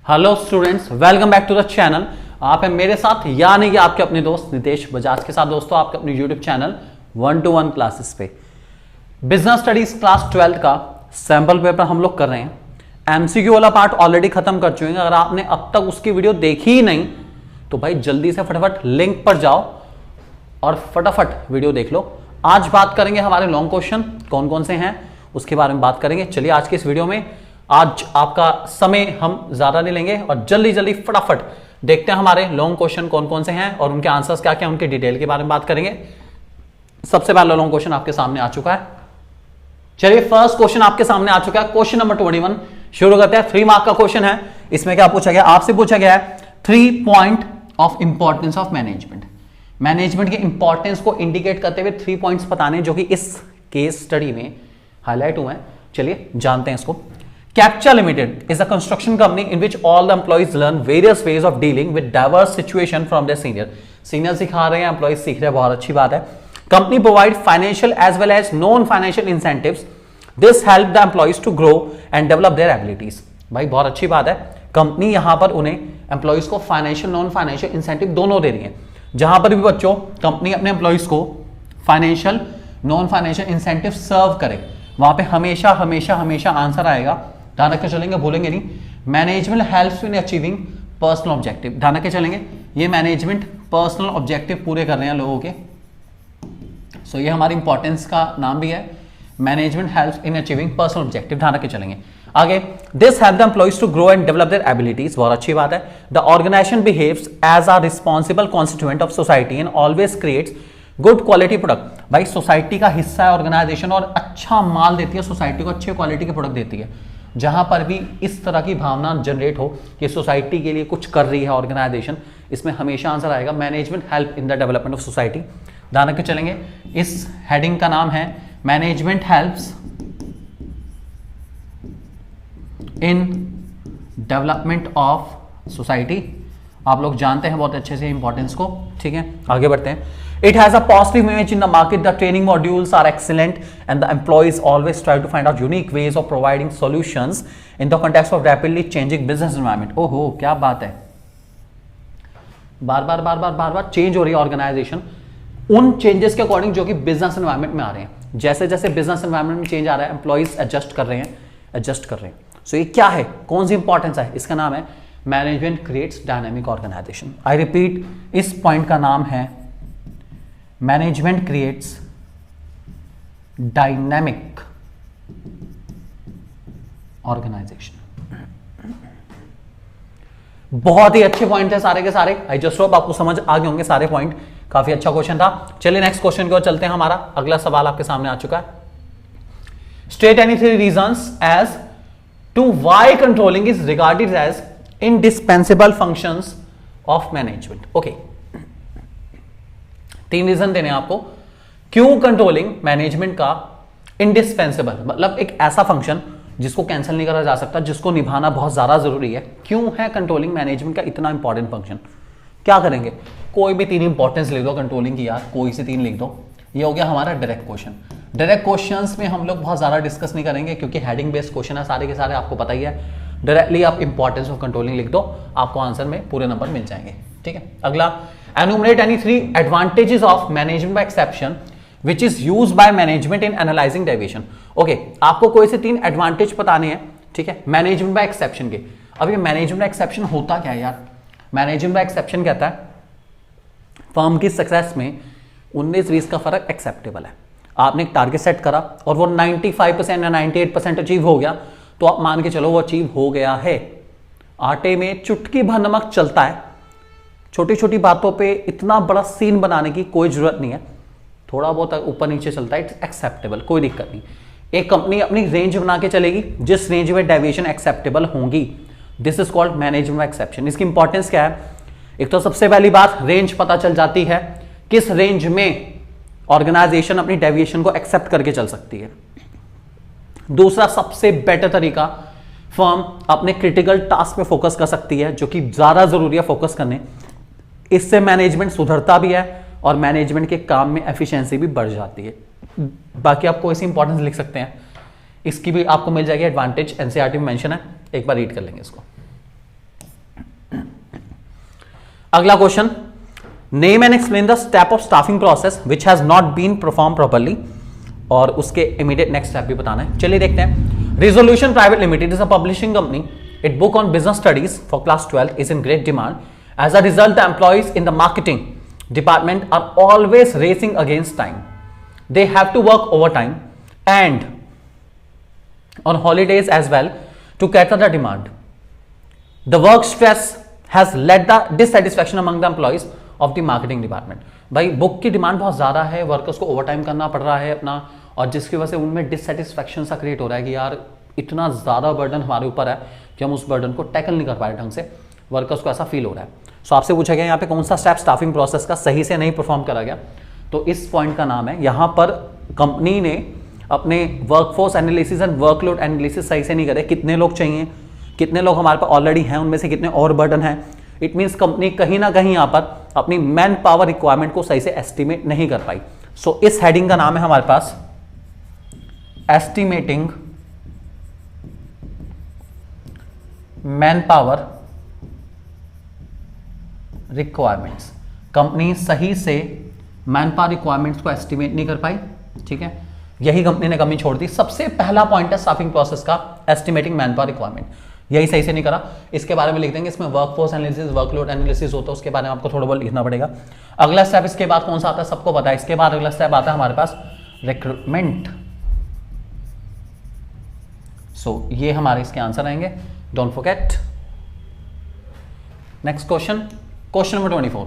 Hello students, welcome back to the channel. आप हैं मेरे साथ यानी कि आपके अपने दोस्त नितेश बजाज के साथ। दोस्तों, आपके अपने यूट्यूब चैनल 1-to-1 क्लासेस पे बिजनेस स्टडीज क्लास 12 का सैंपल पेपर हम लोग कर रहे हैं। एमसीक्यू वाला पार्ट ऑलरेडी खत्म कर चुके हैं। अगर आपने अब तक उसकी वीडियो देखी ही नहीं तो भाई जल्दी से फटाफट लिंक पर जाओ और फटाफट वीडियो देख लो। आज बात करेंगे हमारे लॉन्ग क्वेश्चन कौन कौन से हैं उसके बारे में बात करेंगे। चलिए आज की इस वीडियो में आज आपका समय हम ज्यादा नहीं लेंगे और जल्दी जल्दी फटाफट देखते हैं हमारे लॉन्ग क्वेश्चन कौन कौन से हैं और उनके आंसर्स क्या क्या, उनके डिटेल के बारे में बात करेंगे। सबसे पहला लॉन्ग क्वेश्चन आपके सामने आ चुका है। चलिए फर्स्ट क्वेश्चन आपके सामने आ चुका है। क्वेश्चन नंबर 21 शुरू करते हैं। 3 मार्क का क्वेश्चन है। इसमें क्या पूछा गया, आपसे पूछा गया है 3 point of importance of management. Management के इंपॉर्टेंस को इंडिकेट करते हुए 3 पॉइंट्स बताने जो कि इस केस स्टडी में हाईलाइट हुए हैं। चलिए जानते हैं इसको। Capture Limited is a construction company in which all the employees learn various ways of dealing with diverse situation from their senior. Senior सिखा रहे हैं, employees सीख रहे हैं, बहुत अच्छी बात है। Company provide financial as well as non-financial incentives. This help the employees to grow and develop their abilities. भाई बहुत अच्छी बात है। कंपनी यहां पर उन्हें एम्प्लॉइज को फाइनेंशियल नॉन फाइनेंशियल इंसेंटिव दोनों दे रही है। जहां पर भी बच्चों कंपनी अपने एम्प्लॉइज को फाइनेंशियल नॉन फाइनेंशियल इंसेंटिव सर्व करे वहां पे हमेशा हमेशा हमेशा आंसर आएगा। ध्यान रख के चलेंगे, भूलेंगे नहीं। Management helps in achieving personal objective. ध्यान रख के चलेंगे, ये मैनेजमेंट पर्सनल ऑब्जेक्टिव पूरे कर रहे हैं लोगों के। सो ये हमारी इंपॉर्टेंस का नाम भी है, management helps in achieving personal objective. ध्यान रख के चलेंगे आगे। This help the employees to grow and develop their abilities. बहुत अच्छी बात है। The organisation behaves as a responsible constituent of society and always creates good quality product. भाई सोसाइटी का हिस्सा है ऑर्गेनाइजेशन और अच्छा माल देती है सोसाइटी को, अच्छे क्वालिटी के प्रोडक्ट देती है। जहां पर भी इस तरह की भावना जनरेट हो कि सोसाइटी के लिए कुछ कर रही है ऑर्गेनाइजेशन, इसमें हमेशा आंसर आएगा management help in the development of society. ध्यान रख के चलेंगे, इस हेडिंग का नाम है management helps in development of society. आप लोग जानते हैं बहुत अच्छे से इंपॉर्टेंस को। ठीक है, आगे बढ़ते हैं। It has a positive image in the market. The training modules are excellent and the employees always try to find out unique ways of providing solutions in the context of rapidly changing business environment. ओहो क्या बात है, बार बार change हो रही है organisation उन changes के according जो कि बिजनेस एनवायरनमेंट में आ रहे हैं। जैसे जैसे बिजनेस एनवायरनमेंट में चेंज आ रहा है एम्प्लॉइज एडजस्ट कर रहे हैं। सो ये क्या है, कौन सी इंपॉर्टेंस है, इसका नाम है management creates dynamic organisation. I repeat, इस पॉइंट का नाम है मैनेजमेंट क्रिएट्स डायनामिक ऑर्गेनाइजेशन। बहुत ही अच्छे पॉइंट है सारे के सारे। आई जस्ट होप आपको समझ आ गए होंगे सारे पॉइंट। काफी अच्छा क्वेश्चन था। चलिए नेक्स्ट क्वेश्चन की ओर चलते हैं। हमारा अगला सवाल आपके सामने आ चुका है। State any 3 reasons as to why controlling is regarded as indispensable functions of management. Okay, 3 reason देने आपको क्यों कंट्रोलिंग मैनेजमेंट का इंडिस्पेंसिबल, मतलब एक ऐसा फंक्शन जिसको कैंसिल नहीं करा जा सकता, जिसको निभाना बहुत ज्यादा जरूरी है। क्यों है कंट्रोलिंग मैनेजमेंट का इतना इंपॉर्टेंट फंक्शन, क्या करेंगे। कोई भी 3 इंपॉर्टेंस लिख दो कंट्रोलिंग की यार, कोई से 3 लिख दो। ये हो गया हमारा डायरेक्ट क्वेश्चन। डायरेक्ट क्वेश्चंस में हम लोग बहुत ज्यादा डिस्कस नहीं करेंगे क्योंकि हेडिंग बेस्ड क्वेश्चन है सारे के सारे, आपको पता ही है। डायरेक्टली आप इंपॉर्टेंस ऑफ कंट्रोलिंग लिख दो, आपको आंसर में पूरे नंबर मिल जाएंगे। ठीक है, अगला enumerate any 3 advantages of management by exception which is used by management in analyzing deviation. Okay, आपको कोई से 3 एडवांटेज बताने हैं। ठीक है, मैनेजमेंट बाय एक्सेप्शन के। अब ये मैनेजमेंट बाय एक्सेप्शन होता क्या है यार। मैनेजमेंट बाय एक्सेप्शन कहता है फर्म की सक्सेस में 19-20 का फर्क एक्सेप्टेबल है। आपने एक टारगेट सेट करा और वो 95% या 98% अचीव हो गया तो आप मान के चलो वो अचीव हो गया है। आटे में चुटकी भर नमक चलता है, छोटी छोटी बातों पे इतना बड़ा सीन बनाने की कोई जरूरत नहीं है। थोड़ा बहुत ऊपर नीचे चलता है, इट्स एक्सेप्टेबल, कोई दिक्कत नहीं। एक कंपनी अपनी रेंज बना के चलेगी जिस रेंज में डेविएशन एक्सेप्टेबल होंगी, this is called management exception. इसकी इंपॉर्टेंस क्या है, एक तो सबसे पहली बात रेंज पता चल जाती है, किस रेंज में ऑर्गेनाइजेशन अपनी डेविएशन को एक्सेप्ट करके चल सकती है। दूसरा सबसे बेटर तरीका, फर्म अपने क्रिटिकल टास्क पे फोकस कर सकती है जो कि ज्यादा जरूरी है फोकस करने। इससे मैनेजमेंट सुधरता भी है और मैनेजमेंट के काम में एफिशिएंसी भी बढ़ जाती है। बाकी आप कोई सी इंपॉर्टेंस लिख सकते हैं, इसकी भी आपको मिल जाएगी एडवांटेज, एनसीईआरटी में मेंशन है, एक बार रीड कर लेंगे इसको। अगला question, name and explain the step of staffing process which has not been perform properly, और उसके इमीडिएट नेक्स्ट स्टेप भी बताना है। चलिए देखते हैं। Resolution private limited is a publishing company. It book on business studies for class 12 is in great demand. As a result the employees in the marketing department are always racing against time. They have to work overtime and on holidays as well to cater the demand. The work stress has led the dissatisfaction among the employees of the marketing department. भाई book की demand बहुत ज़्यादा है, workers को overtime करना पड़ रहा है अपना, और जिसकी वजह से उनमें डिससेटिस्फैक्शन सा क्रिएट हो रहा है कि यार इतना ज़्यादा बर्डन हमारे ऊपर है कि हम उस बर्डन को टैकल नहीं कर पा रहे ढंग से, वर्कर्स को ऐसा फील हो रहा है। सो आपसे पूछा गया यहाँ पे कौन सा स्टेप स्टाफिंग प्रोसेस का सही से नहीं परफॉर्म करा गया, तो इस पॉइंट का नाम है, यहाँ पर कंपनी ने अपने workforce analysis and workload analysis सही से नहीं करे। कितने लोग चाहिए, कितने लोग हमारे पास ऑलरेडी हैं, उनमें से कितने और बर्डन है। इट मीन्स कंपनी कहीं ना कहीं यहाँ पर अपनी मैन पावर रिक्वायरमेंट को सही से एस्टिमेट नहीं कर पाई। सो इस हेडिंग का नाम है हमारे पास estimating man power requirements. Company सही से मैन पावर रिक्वायरमेंट्स को एस्टिमेट नहीं कर पाई, ठीक है, यही कंपनी ने कमी छोड़ दी। सबसे पहला पॉइंट है स्टाफिंग प्रोसेस का एस्टिमेटिंग मैन पावर रिक्वायरमेंट, यही सही से नहीं करा। इसके बारे में लिख देंगे, इसमें वर्कफोर्स एनालिसिस वर्कलोड एनालिसिस होता है, उसके बारे में आपको थोड़ा बहुत लिखना पड़ेगा। अगला स्टेप इसके बाद कौन सा आता है सबको पता है। इसके बाद अगला स्टेप आता है हमारे पास रिक्रूटमेंट। सो ये हमारे इसके आंसर आएंगे, don't forget. Next question, question number 24,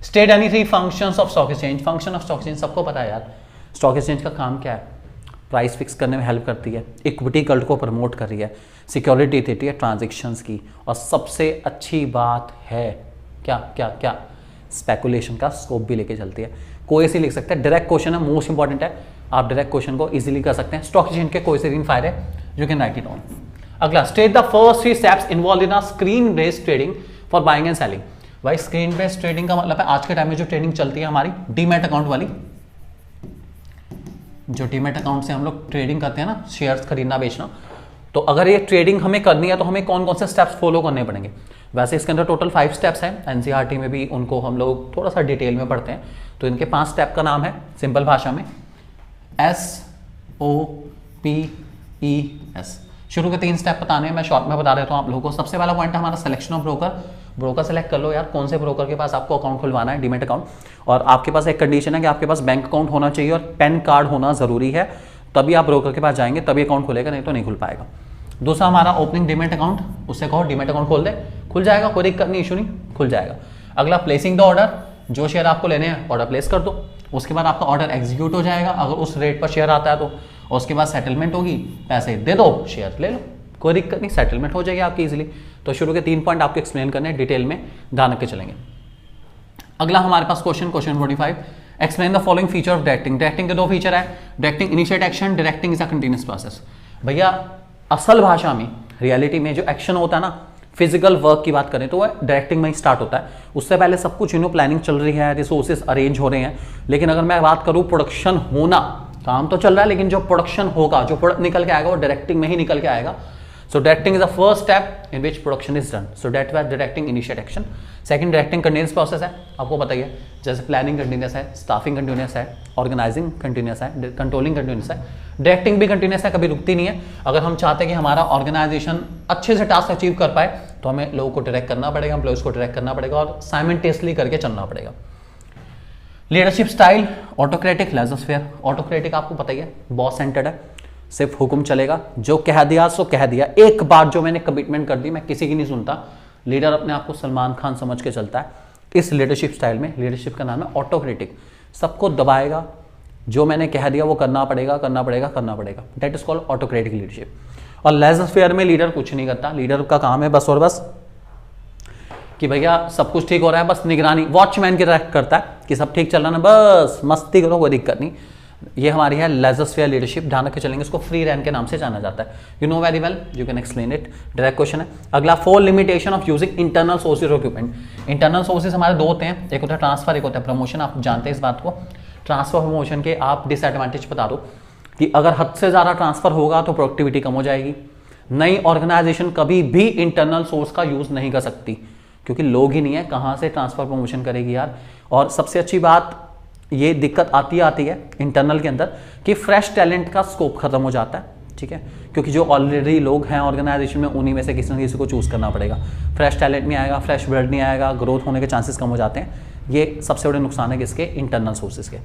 state any three functions of stock exchange. Function of stock exchange सबको पता है यार, स्टॉक एक्सचेंज का काम क्या है, प्राइस फिक्स करने में हेल्प करती है, इक्विटी कल्ट को प्रमोट कर रही है, सिक्योरिटी देती है ट्रांजैक्शंस की, और सबसे अच्छी बात है क्या क्या क्या, स्पेकुलेशन का स्कोप भी लेके चलती है। कोई ऐसी लिख सकते हैं, डायरेक्ट क्वेश्चन है, मोस्ट इंपॉर्टेंट है, आप डायरेक्ट क्वेश्चन को इजीली कर सकते हैं। स्टॉक एक्सचेंज के कोई से 3 फायदे, you can write it on. अगला, state the first 3 steps involve in a screen based trading for buying and selling. भाई स्क्रीन बेस्ड ट्रेडिंग का मतलब है आज के टाइम में जो ट्रेडिंग चलती है हमारी डीमैट अकाउंट वाली, जो डीमैट अकाउंट से हम लोग ट्रेडिंग करते हैं ना, शेयर्स खरीदना बेचना, तो अगर ये ट्रेडिंग हमें करनी है तो हमें कौन कौन से स्टेप्स फॉलो करने पड़ेंगे। वैसे इसके अंदर टोटल 5 स्टेप्स हैं, एनसीईआरटी में भी उनको हम लोग थोड़ा सा डिटेल में पढ़ते हैं। तो इनके 5 स्टेप का नाम है सिंपल भाषा में SOPES। शुरू के 3 स्टेप बताने हैं, मैं शॉर्ट में बता देता हूँ आप लोगों को। सबसे पहला पॉइंट है हमारा selection of broker. Broker select कर लो यार, कौन से ब्रोकर के पास आपको अकाउंट खुलवाना है, डीमैट अकाउंट। और आपके पास एक कंडीशन है कि आपके पास बैंक अकाउंट होना चाहिए और पैन कार्ड होना जरूरी है, तभी आप ब्रोकर के पास जाएंगे, तभी अकाउंट खुलेगा, नहीं तो नहीं खुल पाएगा। दूसरा हमारा ओपनिंग डीमैट अकाउंट, उससे कहो डीमैट अकाउंट खोल दे, खुल जाएगा, कोई दिक्कत नहीं, इशू नहीं, खुल जाएगा। अगला प्लेसिंग द ऑर्डर, जो शेयर आपको लेने हैं ऑर्डर प्लेस कर दो, उसके बाद आपका ऑर्डर एग्जीक्यूट हो जाएगा अगर उस रेट पर शेयर आता है तो, और उसके बाद सेटलमेंट होगी, पैसे दे दो, शेयर ले लो, कोई दिक्कत नहीं, सेटलमेंट हो जाएगी आपकी इजीली। तो शुरू के 3 पॉइंट आपको एक्सप्लेन करने हैं, डिटेल में ध्यान रख के चलेंगे। अगला हमारे पास question 45, explain the following feature of directing. Directing के 2 फीचर है, directing initiate action, directing is a continuous process. भैया असल भाषा में, रियलिटी में जो एक्शन होता है ना, फिजिकल वर्क की बात करें तो वह डायरेक्टिंग में ही स्टार्ट होता है। उससे पहले सब कुछ प्लानिंग चल रही है, रिसोर्सेज अरेंज हो रहे हैं, लेकिन अगर मैं बात करूं प्रोडक्शन होना, काम तो चल रहा है लेकिन जो प्रोडक्शन होगा, जो प्रोडक्ट निकल के आएगा वो डायरेक्टिंग में ही निकल के आएगा। So directing is the first step in which production is done. So that's why directing initiate action. Second, directing continuous process है, आपको पता ही है, जैसे प्लानिंग कंटिन्यूस है, स्टाफिंग कंटिन्यूस है, ऑर्गेनाइजिंग कंटिन्यूस है, कंट्रोलिंग कंटिन्यूस है, डायरेक्टिंग भी कंटिन्यूस है, कभी रुकती नहीं है। अगर हम चाहते हैं कि हमारा ऑर्गेनाइजेशन अच्छे से टास्क अचीव कर पाए तो हमें लोगों को डायरेक्ट करना पड़ेगा, एम्प्लॉइज को डायरेक्ट करना पड़ेगा और साइमल्टेनियसली करके चलना पड़ेगा। Leadership style autocratic, laser-fair. Autocratic आपको पता ही है, बॉस सेंटर्ड है, सिर्फ हुक्म चलेगा, जो कह दिया सो कह दिया, एक बात जो मैंने कमिटमेंट कर दी मैं किसी की नहीं सुनता। लीडर अपने आप को सलमान खान समझ के चलता है। इस लीडरशिप स्टाइल में, लीडरशिप का नाम है ऑटोक्रेटिक, सबको दबाएगा, जो मैंने कह दिया वो करना पड़ेगा, करना पड़ेगा, करना पड़ेगा, that is called autocratic leadership. और लेजर फेयर में लीडर कुछ नहीं करता, लीडर का काम है बस और बस कि भैया सब कुछ ठीक हो रहा है, बस निगरानी, वॉचमैन की तरह करता है कि सब ठीक चल रहा है ना, बस मस्ती करो, कोई दिक्कत नहीं। ये हमारी है लेजर-फेयर लीडरशिप, ध्यान रख के चलेंगे, इसको फ्री रैन के नाम से जाना जाता है। You know very well, you can explain it, direct question है। अगला, 4 limitation of using internal sources of equipment. Internal sources हमारे 2 होते हैं, एक होता है ट्रांसफर, एक होता है प्रमोशन। आप जानते हैं इस बात को। ट्रांसफर प्रमोशन के आप डिसएडवांटेज बता दो कि अगर हद से ज़्यादा ट्रांसफर होगा तो प्रोडक्टिविटी कम हो जाएगी। नई ऑर्गेनाइजेशन कभी भी इंटरनल सोर्स का यूज नहीं कर सकती, क्योंकि लोग ही नहीं है, कहाँ से ट्रांसफर प्रमोशन करेगी यार। और सबसे अच्छी बात ये दिक्कत आती है इंटरनल के अंदर कि फ्रेश टैलेंट का स्कोप खत्म हो जाता है, ठीक है, क्योंकि जो ऑलरेडी लोग हैं ऑर्गेनाइजेशन में उन्हीं में से किसी न किसी को चूज करना पड़ेगा। फ्रेश टैलेंट नहीं आएगा, फ्रेश ब्लड नहीं आएगा, ग्रोथ होने के चांसेस कम हो जाते हैं। ये सबसे बड़े नुकसान है किसके, इंटरनल सोर्सेज के।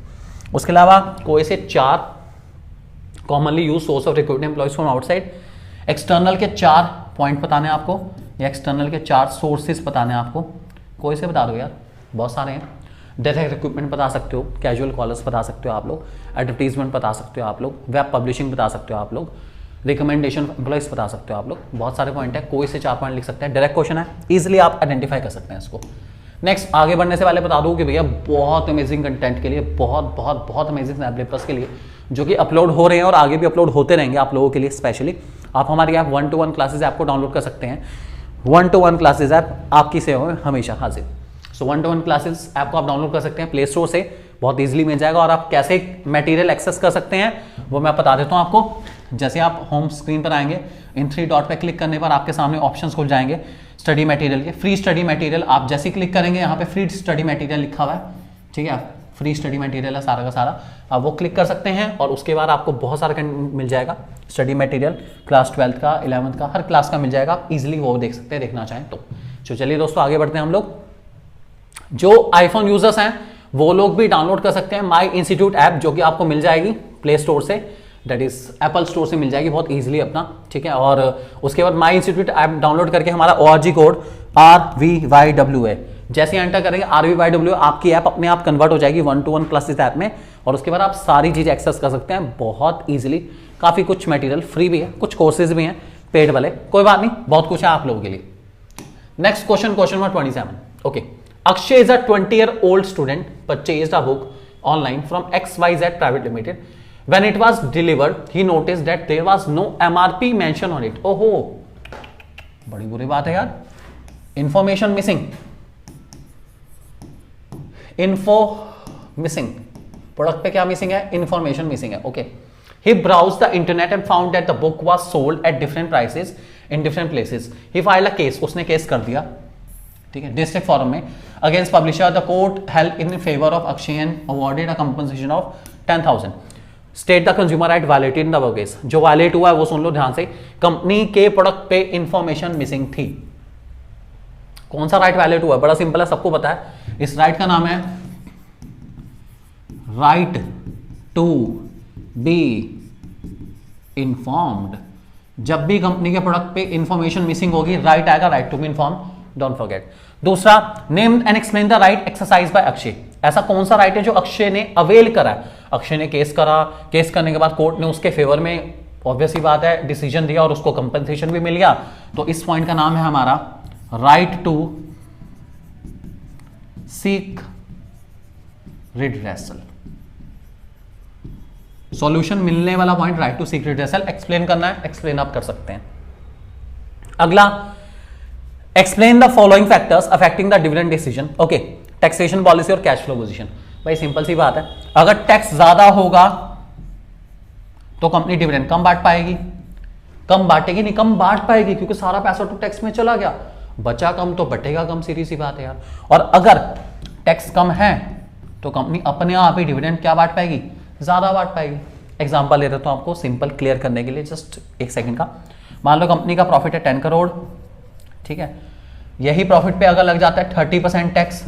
उसके अलावा कोई से 4 commonly use source of recruiting employees from outside. External के 4 पॉइंट बताने आपको, या एक्सटर्नल के 4 सोर्सेज बताने आपको। कोई से बता दो यार, बहुत सारे हैं। डायरेक्ट रिक्रूटमेंट बता सकते हो, कैजुअल कॉलर्स बता सकते हो आप लोग, एडवर्टीजमेंट बता सकते हो आप लोग, वेब पब्लिशिंग बता सकते हो आप लोग, रिकमेंडेशन एम्प्लॉयज बता सकते हो आप लोग। बहुत सारे पॉइंट है, कोई से 4 पॉइंट लिख सकते हैं। डायरेक्ट क्वेश्चन है, इजिली आप आइडेंटिफाई कर सकते हैं इसको। नेक्स्ट, आगे बढ़ने से पहले बता दूं कि भैया बहुत अमेजिंग कंटेंट के लिए, बहुत अमेजिंग स्नैपडील प्लस के लिए जो कि अपलोड हो रहे हैं और आगे भी अपलोड होते रहेंगे आप लोगों के लिए स्पेशली, आप हमारी ऐप 1-to-1 क्लासेज ऐप को डाउनलोड कर सकते हैं। 1-to-1 क्लासेज ऐप आपकी सेवा में हमेशा हाजिर। सो 1-to-1 क्लासेज ऐप को आप डाउनलोड कर सकते हैं प्ले स्टोर से, बहुत ईजिली मिल जाएगा। और आप कैसे मटेरियल एक्सेस कर सकते हैं वो मैं बता देता हूँ आपको। जैसे आप होम स्क्रीन पर आएंगे, इन 3 डॉट पे क्लिक करने पर आपके सामने ऑप्शंस खुल जाएंगे स्टडी मटेरियल के। फ्री स्टडी मटेरियल आप जैसे ही क्लिक करेंगे, यहाँ पे फ्री स्टडी मटेरियल लिखा हुआ है, ठीक है, फ्री स्टडी मटेरियल है सारा का सारा, आप वो क्लिक कर सकते हैं और उसके बाद आपको बहुत सारा कंटेंट मिल जाएगा। स्टडी मटेरियल क्लास 12th का, 11th का, हर क्लास का मिल जाएगा, आप इजिली वो देख सकते हैं देखना चाहें तो। चलिए दोस्तों आगे बढ़ते हैं हम लोग। जो आईफोन यूजर्स हैं वो लोग भी डाउनलोड कर सकते हैं माई इंस्टीट्यूट ऐप, जो कि आपको मिल जाएगी प्ले स्टोर से, दैट इज एप्पल स्टोर से मिल जाएगी बहुत इजीली अपना, ठीक है। और उसके बाद माई इंस्टीट्यूट ऐप डाउनलोड करके हमारा ORG कोड RVYWA जैसे एंटर करेंगे, RVYWA आपकी ऐप अपने आप कन्वर्ट हो जाएगी 1-to-1 क्लासेस ऐप में। और उसके बाद आप सारी चीजें एक्सेस कर सकते हैं बहुत इजीली। काफी कुछ मटेरियल फ्री भी है, कुछ कोर्सेज भी हैं पेड वाले, कोई बात नहीं, बहुत कुछ है आप लोगों के लिए। Next question number 27। Okay, Akshay is a 20-year-old student purchased a book online from XYZ Private Limited. When it was delivered, he noticed that there was no MRP mention on it. ओहो, बड़ी बुरी बात है यार। Information missing. Info missing. Product पे क्या missing है? Information missing है। Okay, he browsed the internet and found that the book was sold at different prices in different places. He filed a case. उसने केस कर दिया, ठीक है, district forum में against publisher. The court held in favour of Akshay and awarded a compensation of 10,000। State the consumer right violated in the case. जो violet हुआ है वो सुन लो ध्यान से, कंपनी के प्रोडक्ट पे इंफॉर्मेशन मिसिंग थी। कौन सा राइट वायलेट हुआ है? बड़ा सिंपल है, सबको पता है। इस राइट का नाम है राइट टू बी इन्फॉर्म्ड। जब भी कंपनी के प्रोडक्ट पे इंफॉर्मेशन मिसिंग होगी, राइट आएगा, right to be inform, don't forget. दूसरा, name and explain the right exercise by Akshay. ऐसा कौन सा राइट है जो अक्षय ने अवेल करा है? अक्षय ने केस करा, केस करने के बाद कोर्ट ने उसके फेवर में ऑब्वियस ही बात है डिसीजन दिया और उसको कंपनसेशन भी मिल गया। तो इस पॉइंट का नाम है हमारा right to seek redressal. Solution मिलने वाला point right to seek redressal. Explain करना है, एक्सप्लेन आप कर सकते हैं। अगला, explain the following factors affecting the dividend decision. Okay, taxation policy और कैश फ्लो पोजीशन। भाई सिंपल सी बात है, अगर टैक्स ज्यादा होगा तो कंपनी डिविडेंड कम बांट पाएगी, कम बांटेगी नहीं, कम बांट पाएगी क्योंकि सारा पैसा तो टैक्स में चला गया। बचा कम तो बटेगा कम, सीधी सी बात है यार। और अगर टैक्स कम है तो कंपनी अपने आप ही डिविडेंड क्या बांट पाएगी? ज्यादा बांट पाएगी। एग्जांपल ले देता हूं आपको सिंपल क्लियर करने के लिए, जस्ट एक सेकंड का। मान लो कंपनी का प्रॉफिट है 10 करोड़, ठीक है, यही प्रॉफिट पे अगर लग जाता है 30% टैक्स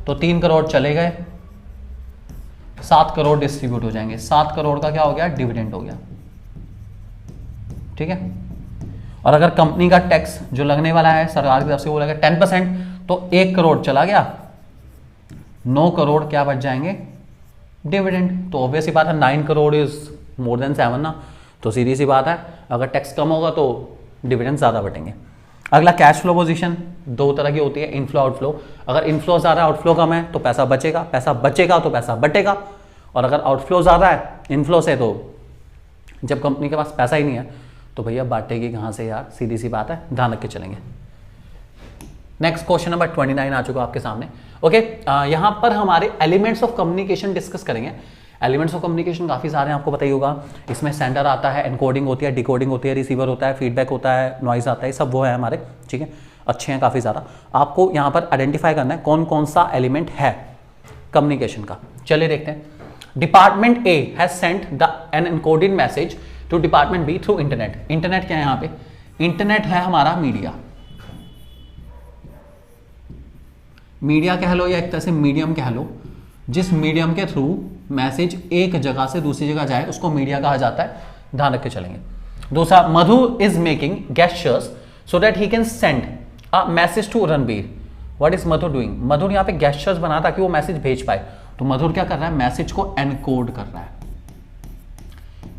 तो 3 करोड़ चले गए, 7 करोड़ डिस्ट्रीब्यूट हो जाएंगे। 7 करोड़ का क्या हो गया? डिविडेंड हो गया, ठीक है। और अगर कंपनी का टैक्स जो लगने वाला है सरकार की तरफ से वो लगे 10% तो 1 करोड़ चला गया, 9 करोड़ क्या बच जाएंगे? डिविडेंड। तो ऑब्वियस सी बात है 9 करोड़ इज मोर देन 7 ना, तो सीधी सी बात है अगर टैक्स कम होगा तो डिविडेंड ज्यादा बटेंगे। अगला, कैश फ्लो पोजीशन। 2 तरह की होती है, इनफ्लो आउटफ्लो। अगर इनफ्लो ज्यादा है, आउटफ्लो कम है तो पैसा बचेगा, पैसा बचेगा तो पैसा बटेगा। और अगर आउटफ्लो ज्यादा है इनफ्लो से, तो जब कंपनी के पास पैसा ही नहीं है तो भैया बांटेगी कहां से यार? सीधी सी बात है, ध्यान रख के चलेंगे। नेक्स्ट क्वेश्चन नंबर 29 आ चुका आपके सामने। ओके, यहां पर हमारे एलिमेंट्स ऑफ कम्युनिकेशन डिस्कस करेंगे। एलिमेंट्स ऑफ कम्युनिकेशन काफी सारे हैं, आपको पता ही होगा। इसमें सेंडर आता है, एनकोडिंग होती है, डिकोडिंग होती है, रिसीवर होता है, फीडबैक होता है, नॉइज आता है, सब वो है हमारे, ठीक है। अच्छे हैं काफ़ी ज़्यादा। आपको यहाँ पर आइडेंटिफाई करना है कौन कौन सा एलिमेंट है कम्युनिकेशन का। चलिए देखते हैं। Department A has sent the an encoded message to department B through internet. Internet क्या है यहाँ पे? इंटरनेट है हमारा मीडिया, मीडिया कह लो या एक तरह से मीडियम कह लो। जिस मीडियम के थ्रू मैसेज एक जगह से दूसरी जगह जाए उसको मीडिया कहा जाता है, ध्यान रख के चलेंगे। दूसरा, Madhu is making gestures so that he can send a message to Ranbir. What is Madhur doing? Madhur यहाँ पे गेस्चर्स बना ताकि वो मैसेज भेज पाए। तो मधुर क्या कर रहा है? मैसेज को एनकोड कर रहा है,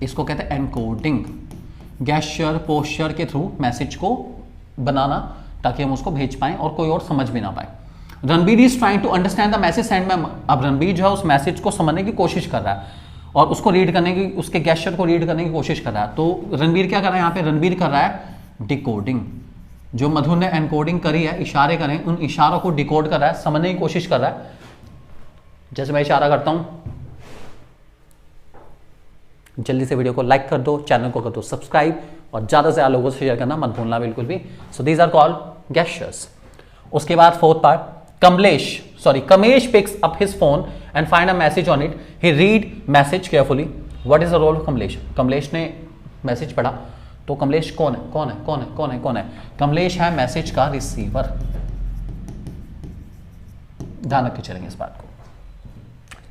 इसको कहते हैं एनकोडिंग। गेस्चर पोस्चर के थ्रू मैसेज को बनाना ताकि हम उसको भेज पाएं और कोई और समझ भी ना पाए। Ranbir is trying to understand the message send by. अब रणबीर जो है उस मैसेज को समझने की कोशिश कर रहा है और उसको रीड करने की, उसके गेस्चर को रीड करने की कोशिश कर रहा है। तो रणबीर क्या कर रहा है यहाँ पे? रणबीर कर रहा है डिकोडिंग। जो मधुर ने एनकोडिंग करी है, इशारे करें, उन इशारों को डिकोड कर रहा है, समझने की कोशिश कर रहा है। जैसे मैं इशारा करता हूं, जल्दी से वीडियो को लाइक कर दो, चैनल को कर दो सब्सक्राइब और ज्यादा से ज्यादा लोगों से शेयर करना मत भूलना बिल्कुल भी। So these are called gestures. उसके बाद fourth part, Kamesh picks up his phone and find a message on it. He read message carefully. What is the role of Kamlesh? Kamlesh ने मैसेज पढ़ा, तो कमलेश कौन है? कौन है? कौन है? कौन है? कौन है? कमलेश है मैसेज का रिसीवर। ध्यान रख के चलेंगे इस बात को,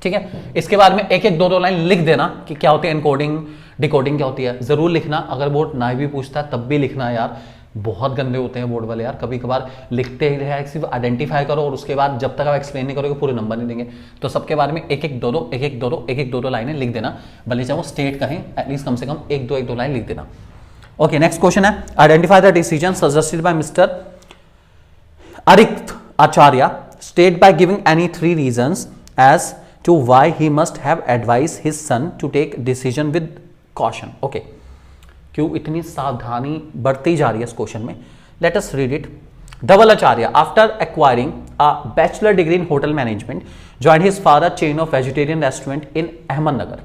ठीक है। इसके बाद में एक एक दो लाइन लिख देना कि क्या होती है एनकोडिंग डिकोडिंग क्या होती है, जरूर लिखना। अगर बोर्ड ना भी पूछता है तब भी लिखना यार, बहुत गंदे होते हैं बोर्ड वाले यार, कभी कभार लिखते ही रहे, सिर्फ आइडेंटिफाई करो और उसके बाद जब तक आप एक्सप्लेन नहीं करोगे पूरे नंबर नहीं देंगे। तो सबके बारे में एक एक दो लाइनें लिख देना, भले चाहे वो स्टेट कहें, एटलीस्ट कम से कम एक दो लाइन लिख देना। ओके, नेक्स्ट क्वेश्चन है, identify the decision suggested by mister Arikt Acharya, state by giving any 3 reasons as to why he must have advice his son to take decision with caution. Okay, क्यों इतनी सावधानी बरती जा रही है इस क्वेश्चन में? Let us read it. Dhaval Acharya, after acquiring a bachelor degree in hotel management, joined his father chain of vegetarian restaurant in Ahmednagar.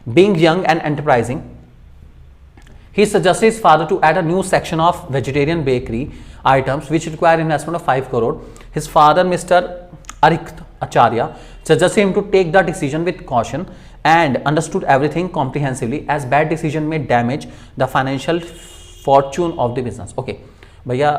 Being young and enterprising, he suggested his father to add a new section of vegetarian bakery items which require investment of 5 crore. His father, Mr. Arikt Acharya, suggested him to take the decision with caution and understood everything comprehensively as bad decision may damage the financial fortune of the business. Okay, भैया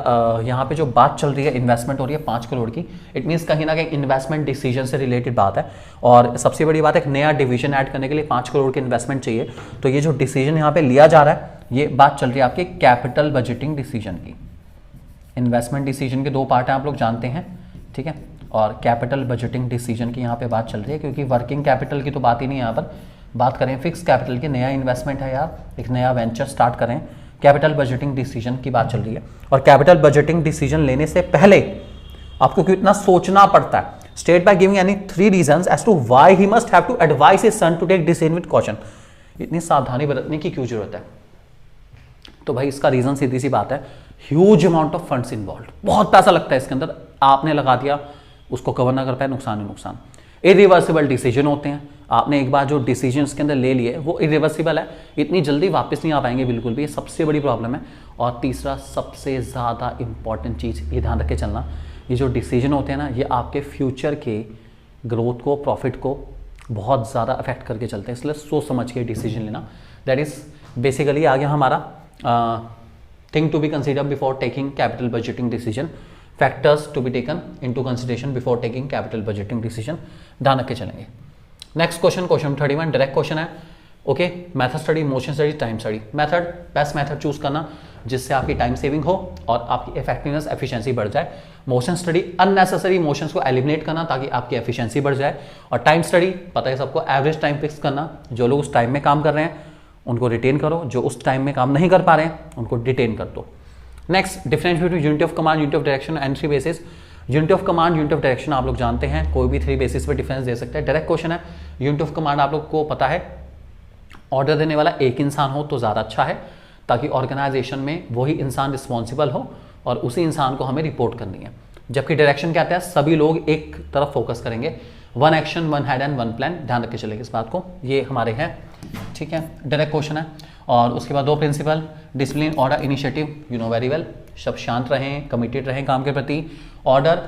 यहाँ पे जो बात चल रही है investment हो रही है 5 करोड़ की, इट मीन्स कहीं ना कहीं इन्वेस्टमेंट डिसीजन से रिलेटेड बात है। और सबसे बड़ी बात है, एक नया डिवीजन ऐड करने के लिए 5 करोड़ की इन्वेस्टमेंट चाहिए। तो ये जो डिसीजन यहाँ पे लिया जा रहा है, ये बात चल रही है आपके कैपिटल बजटिंग डिसीजन की। इन्वेस्टमेंट डिसीजन के 2 पार्ट हैं, आप लोग जानते हैं, ठीक है। और कैपिटल बजटिंग डिसीजन की यहाँ पे बात चल रही है, क्योंकि वर्किंग कैपिटल की तो बात ही नहीं है यहाँ पर। बात करें फिक्स कैपिटल की, नया इन्वेस्टमेंट है यार, एक नया वेंचर स्टार्ट करें, कैपिटल बजटिंग डिसीजन की बात चल रही है। और कैपिटल बजटिंग डिसीजन लेने से पहले आपको कितना सोचना पड़ता है। State by giving any 3 reasons as to why he must have to advise his son to take decision with caution. इतनी सावधानी बरतने की क्यों जरूरत है? तो भाई इसका रीजन सीधी सी बात है, huge amount of funds involve, बहुत पैसा लगता है इसके अंदर। आपने लगा दिया, उसको कवर ना कर पाए, नुकसान ही नुकसान। इरिवर्सिबल डिसीजन होते हैं, आपने एक बार जो डिसीजन इसके अंदर ले लिए वो इरिवर्सिबल है, इतनी जल्दी वापस नहीं आ पाएंगे बिल्कुल भी, ये सबसे बड़ी प्रॉब्लम है। और तीसरा सबसे ज़्यादा इंपॉर्टेंट चीज़, ये ध्यान रख के चलना, ये जो डिसीजन होते हैं ना, ये आपके फ्यूचर के ग्रोथ को, प्रॉफिट को बहुत ज़्यादा अफेक्ट करके चलते हैं, इसलिए सोच समझ के डिसीजन लेना। दैट इज़ बेसिकली आ गया हमारा thing to be consider before taking capital budgeting decision, factors to be taken into consideration before taking capital budgeting decision, ध्यान रख के चलेंगे। Next question, question 31 direct question है। Okay, method study, motion study, time study. Method, best method choose करना जिससे आपकी time saving हो और आपकी इफेक्टिवनेस एफिशिएंसी बढ़ जाए। मोशन स्टडी, अननेसेसरी मोशंस को एलिमिनेट करना ताकि आपकी एफिशिएंसी बढ़ जाए। और टाइम स्टडी, पता है सबको, एवरेज टाइम फिक्स करना, जो लोग उस टाइम में काम कर रहे हैं उनको रिटेन करो, जो उस टाइम में काम नहीं कर पा रहे हैं उनको डिटेन कर दो। Next, difference between unity of command, unity of direction and 3 basis. Unity of command, unity of direction आप लोग जानते हैं, कोई भी 3 बेसिस पे डिफरेंस दे सकते हैं। डायरेक्ट क्वेश्चन है, यूनिटी ऑफ कमांड आप लोग को पता है, ऑर्डर देने वाला एक इंसान हो तो ज़्यादा अच्छा है, ताकि ऑर्गेनाइजेशन में वही इंसान रिस्पॉन्सिबल हो और उसी इंसान को हमें रिपोर्ट करनी है। जबकि डायरेक्शन क्या कहता है, सभी लोग एक तरफ फोकस करेंगे, 1 एक्शन 1 हेड एंड 1 प्लान, ध्यान रख के चलेंगे इस बात को, ये हमारे हैं, ठीक है। डायरेक्ट क्वेश्चन है, और उसके बाद 2 principle, discipline, order, initiative, you know very well, सब शांत रहें, कमिटेड रहें काम के प्रति। Order,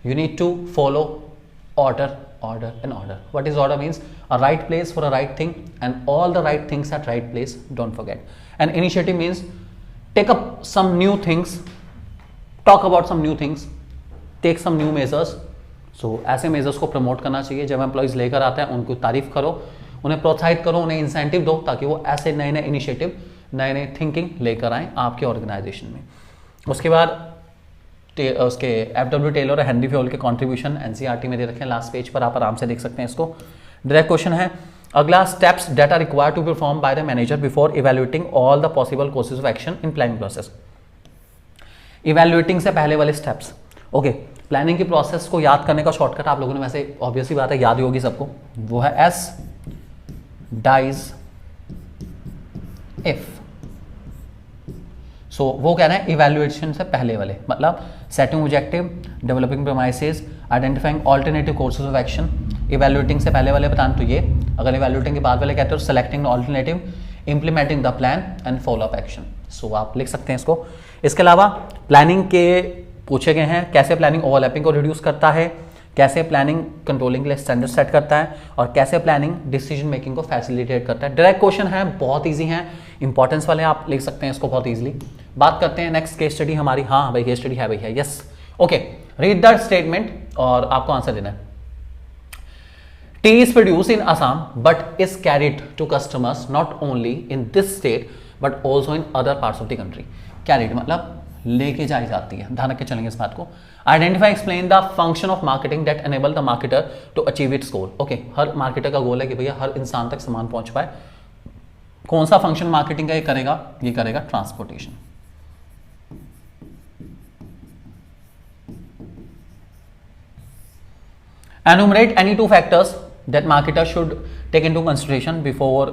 you need to follow order and order. What is order? Means a right place for a right thing and all the right things at right place, don't forget. And initiative means take up some new things, talk about some new things, take some new measures. So ऐसे measures को promote करना चाहिए। जब employees लेकर आते हैं उनको तारीफ करो, उन्हें प्रोत्साहित करो, उन्हें इंसेंटिव दो ताकि वो ऐसे नए नए इनिशिएटिव, नए नए थिंकिंग लेकर आएँ आपके ऑर्गेनाइजेशन में। उसके बाद उसके एफडब्ल्यू टेलर और हेनरी फ्योल के कंट्रीब्यूशन एनसीईआरटी में दे रखे हैं, लास्ट पेज पर आप आराम से देख सकते हैं इसको। डायरेक्ट क्वेश्चन है, अगला steps that are required to perform by the manager before evaluating all the possible courses of action in planning process. Evaluating से पहले वाले स्टेप्स, ओके। प्लानिंग की प्रोसेस को याद करने का शॉर्टकट आप लोगों ने वैसे ऑब्वियसली बात है याद ही होगी सबको, वो है एस डाइज इफ। सो वो कह रहे हैं इवैल्यूएशन से पहले वाले, मतलब setting objective, developing promises, identifying alternative courses of action. Evaluating से पहले वाले बताएं तो ये, अगर इवैल्यूएटिंग के बाद वाले कहते हो selecting alternative, implementing the plan and follow up action. So आप लिख सकते हैं इसको। इसके अलावा प्लानिंग के पूछे गए हैं, कैसे प्लानिंग ओवरलैपिंग को रिड्यूस करता है, कैसे प्लानिंग कंट्रोलिंग के लिए स्टैंडर्ड सेट करता है, और कैसे प्लानिंग डिसीजन मेकिंग को फैसिलिटेट करता है। डायरेक्ट क्वेश्चन है, बहुत ईजी है, इंपॉर्टेंस वाले आप लिख सकते हैं इसको बहुत ईजिली। बात करते हैं नेक्स्ट केस स्टडी हमारी। हाँ भाई केस स्टडी है भैया, yes, okay. Read the statement और आपको आंसर देना है। Tea is produce in Assam but is carried to customers not only in this state but also in other parts of the country. Carried मतलब लेके जाई जाती है, ध्यान रख के चलेंगे इस बात को। Identify explain the function of marketing that enable the marketer to achieve its goal. Okay, हर मार्केटर का गोल है कि भैया हर इंसान तक सामान पहुंच पाए। कौन सा फंक्शन मार्केटिंग का ये करेगा transportation. Enumerate any 2 factors that marketer should take into consideration before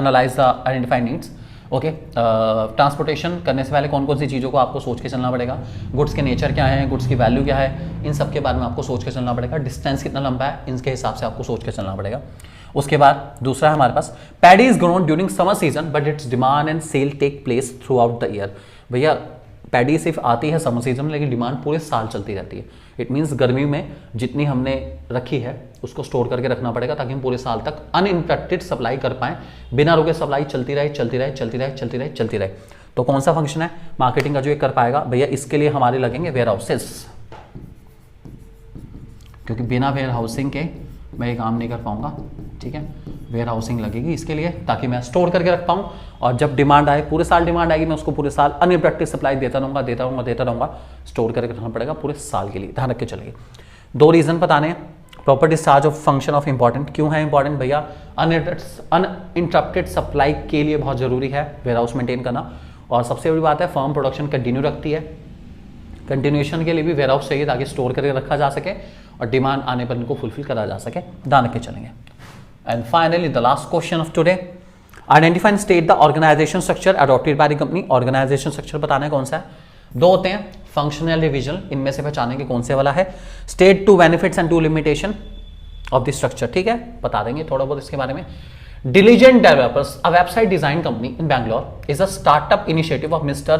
analyze the identified needs. Okay, transportation करने से पहले कौन कौन सी चीज़ों को आपको सोच के चलना पड़ेगा, गुड्स के नेचर क्या है, गुड्स की वैल्यू क्या है, इन सब के बारे में आपको सोच के चलना पड़ेगा। डिस्टेंस कितना लंबा है, इनके हिसाब से आपको सोच के चलना पड़ेगा। उसके बाद दूसरा है हमारे पास, paddy is grown during summer season but its demand and sale take place throughout the year. भैया पैडी सिर्फ आती है समर सीजन में, लेकिन डिमांड पूरे साल चलती रहती है। इट मीन्स गर्मी में जितनी हमने रखी है उसको स्टोर करके रखना पड़ेगा ताकि हम पूरे साल तक अनइंटरप्टेड सप्लाई कर पाएं, बिना रुके सप्लाई चलती रहे। तो कौन सा फंक्शन है मार्केटिंग का जो ये कर पाएगा? भैया इसके लिए हमारे लगेंगे वेयर हाउसेस, क्योंकि बिना वेयर हाउसिंग के मैं ये काम नहीं कर पाऊंगा। ठीक है, वेयर हाउसिंग लगेगी इसके लिए ताकि मैं स्टोर करके रख पाऊँ, और जब डिमांड आए, पूरे साल डिमांड आएगी, मैं उसको पूरे साल अनइंटरप्टेड सप्लाई देता रहूँगा। स्टोर करके रखना पड़ेगा पूरे साल के लिए, ध्यान रख के चलिए। 2 रीजन बताने हैं। Proper discharge of function of important, क्यों है इंपॉर्टेंट भैया? अनइंटरप्टेड सप्लाई के लिए बहुत जरूरी है वेयर हाउस मेंटेन करना। और सबसे बड़ी बात है, फर्म प्रोडक्शन कंटिन्यू रखती है, कंटिन्यूएशन के लिए भी वेयर हाउस चाहिए ताकि स्टोर करके रखा जा सके और डिमांड आने पर इनको फुलफिल करा जा सके। ध्यान रख के चलेंगे। And finally the last question of today, identify and state the organisation structure adopted by the company. Organisation structure बताना है कौन सा है? 2 होते हैं, फंक्शनल डिवीजन, इनमें से पहचानेंगे कौन से वाला है। State 2 benefits and 2 limitation of the structure, ठीक है, बता देंगे थोड़ा बहुत इसके बारे में। Diligent Developers, a website design company in Bangalore, is a startup initiative of Mr.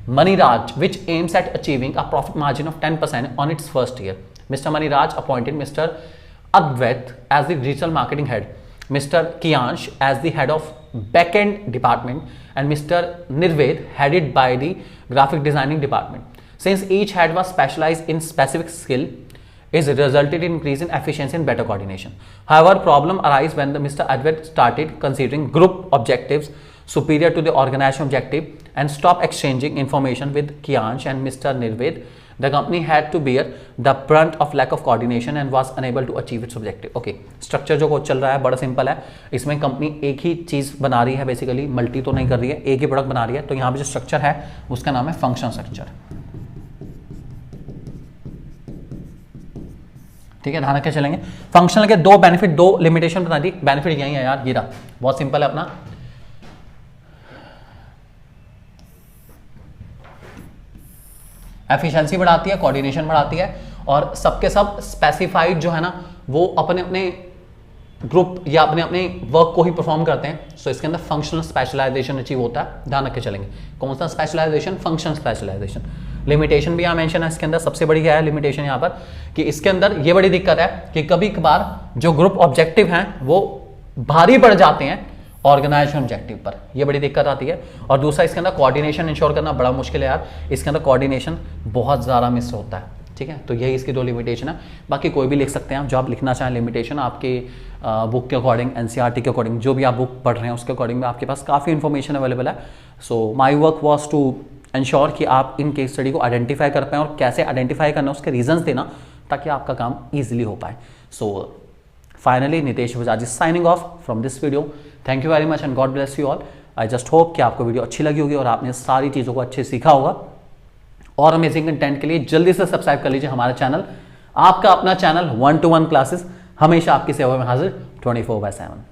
Maniraj, which aims at achieving a profit margin of 10% on its first year. Mr. Maniraj appointed Mr. Advait as the digital marketing head, Mr. Kiyansh as the head of backend department, and Mr. Nirved headed by the graphic designing department. Since each head was specialized in specific skill, is resulted in increase in efficiency and better coordination. However, problem arise when the Mr. Advait started considering group objectives superior to the organization objective and stop exchanging information with Kiyansh and Mr. Nirved. The company had to bear the brunt of lack of coordination and was unable to achieve its objective. Okay, structure जो चल रहा है बड़ा simple है। इसमें company एक ही चीज़ बना रही है, बेसिकली मल्टी तो नहीं कर रही है, एक ही प्रोडक्ट बना रही है। तो यहाँ पे जो स्ट्रक्चर है उसका नाम है फंक्शन स्ट्रक्चर। ठीक है, ध्यान रख के चलेंगे। फंक्शनल के 2 बेनिफिट 2 लिमिटेशन बता दी। बेनिफिट यही है यार, ये रहा, बहुत सिंपल है अपना। एफिशिएंसी बढ़ाती है, कोऑर्डिनेशन बढ़ाती है, और सबके सब स्पेसिफाइड जो है ना वो अपने अपने ग्रुप या अपने अपने वर्क को ही परफॉर्म करते हैं, सो इसके अंदर फंक्शनल स्पेशलाइजेशन अचीव होता है। ध्यान रख के चलेंगे कौन सा स्पेशलाइजेशन, फंक्शनल स्पेशलाइजेशन। लिमिटेशन भी यहाँ मेंशन है इसके अंदर, सबसे बड़ी क्या है लिमिटेशन यहाँ पर कि इसके अंदर ये बड़ी दिक्कत है कि कभी कभार जो ग्रुप ऑब्जेक्टिव हैं वो भारी पड़ जाते हैं ऑर्गेनाइजेशन ऑब्जेक्टिव पर, ये बड़ी दिक्कत आती है। और दूसरा इसके अंदर कोऑर्डिनेशन इंश्योर करना बड़ा मुश्किल है यार, इसके अंदर कोऑर्डिनेशन बहुत ज़्यादा मिस होता है, ठीक है। तो यही इसकी 2 लिमिटेशन है, बाकी कोई भी लिख सकते हैं आप जो आप लिखना चाहें लिमिटेशन, आपके बुक के अकॉर्डिंग, एनसीईआरटी के अकॉर्डिंग, जो भी आप बुक पढ़ रहे हैं उसके अकॉर्डिंग में आपके पास काफ़ी इन्फॉर्मेशन अवेलेबल है। So my work was to ensure कि आप इन केस स्टडी को आइडेंटिफाई कर पाएँ और कैसे आइडेंटिफाई करना उसके रीजंस देना ताकि आपका काम ईजिली हो पाए। So finally Nitesh Bajaj is signing off from this video. Thank you very much and God bless you all. I just hope कि आपको वीडियो अच्छी लगी होगी और आपने सारी चीज़ों को अच्छे सीखा होगा। और अमेजिंग कंटेंट के लिए जल्दी से सब्सक्राइब कर लीजिए हमारा चैनल, आपका अपना चैनल 1-to-1 क्लासेस, हमेशा आपकी सेवा में हाजिर 24/7।